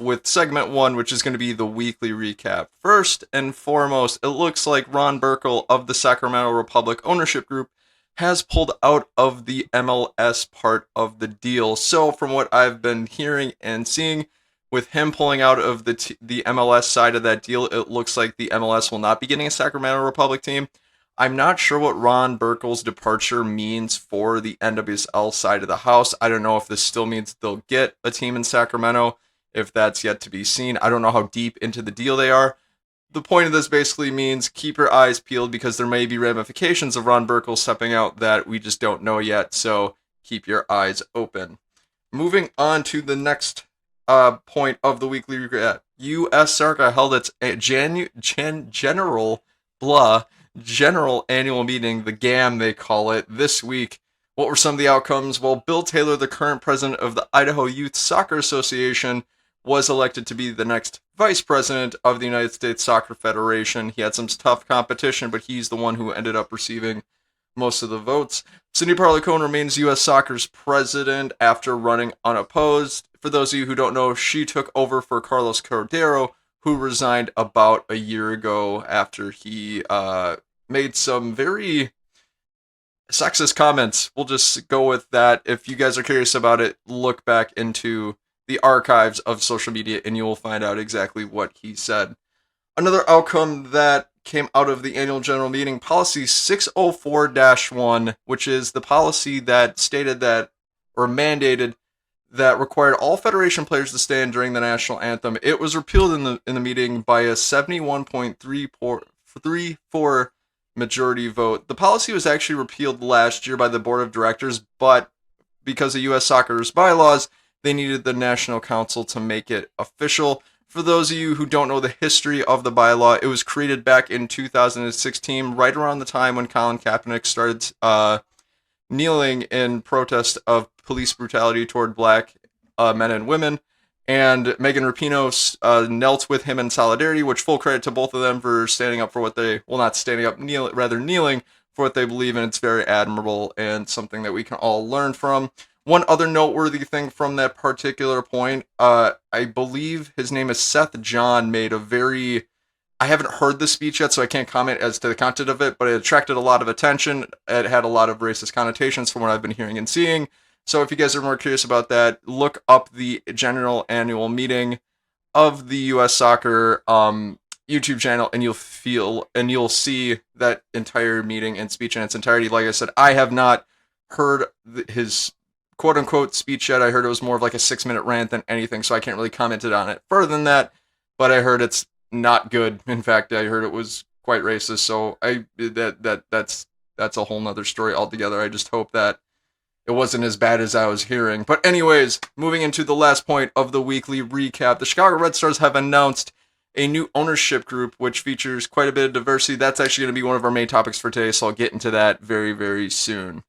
with segment 1, which is going to be the weekly recap. First and foremost, it looks like Ron Burkle of the Sacramento Republic ownership group has pulled out of the MLS part of the deal. So from what I've been hearing and seeing, with him pulling out of the MLS side of that deal, it looks like the MLS will not be getting a Sacramento Republic team. I'm not sure what Ron Burkle's departure means for the NWSL side of the house. I don't know if this still means they'll get a team in Sacramento, if that's yet to be seen. I don't know how deep into the deal they are. The point of this basically means keep your eyes peeled because there may be ramifications of Ron Burkle stepping out that we just don't know yet, so keep your eyes open. Moving on to the next point of the weekly recap. U.S. Soccer held its general annual meeting, the GAM they call it, this week. What were some of the outcomes? Well, Bill Taylor, the current president of the Idaho Youth Soccer Association, was elected to be the next vice president of the United States Soccer Federation. He had some tough competition, but he's the one who ended up receiving most of the votes. Cindy Parlicone remains U.S. Soccer's president after running unopposed. For those of you who don't know, she took over for Carlos Cordero, who resigned about a year ago after he made some very sexist comments. We'll just go with that. If you guys are curious about it, look back into the archives of social media and you will find out exactly what he said. Another outcome that came out of the annual general meeting, policy 604-1, which is the policy that stated that, or mandated, that required all Federation players to stand during the national anthem. It was repealed in the meeting by a 71.34 majority vote. The policy was actually repealed last year by the board of directors, but because of U.S. Soccer's bylaws, they needed the National Council to make it official. For those of you who don't know the history of the bylaw, it was created back in 2016, right around the time when Colin Kaepernick started kneeling in protest of police brutality toward black men and women. And Megan Rapinoe knelt with him in solidarity, which full credit to both of them for standing up for what they, well, not standing up, kneeling for what they believe in. It's very admirable and something that we can all learn from. One other noteworthy thing from that particular point, I believe his name is Seth John, made a very, I haven't heard the speech yet, so I can't comment as to the content of it, but it attracted a lot of attention. It had a lot of racist connotations from what I've been hearing and seeing. So if you guys are more curious about that, look up the general annual meeting of the U.S. Soccer YouTube channel, and you'll see that entire meeting and speech in its entirety. Like I said, I have not heard his quote-unquote speech yet. I heard it was more of like a 6-minute rant than anything, so I can't really comment on it further than that, but I heard it's not good. In fact, I heard it was quite racist, so that's a whole nother story altogether. I just hope that it wasn't as bad as I was hearing. But anyways, moving into the last point of the weekly recap, the Chicago Red Stars have announced a new ownership group, which features quite a bit of diversity. That's actually going to be one of our main topics for today, so I'll get into that very, very soon.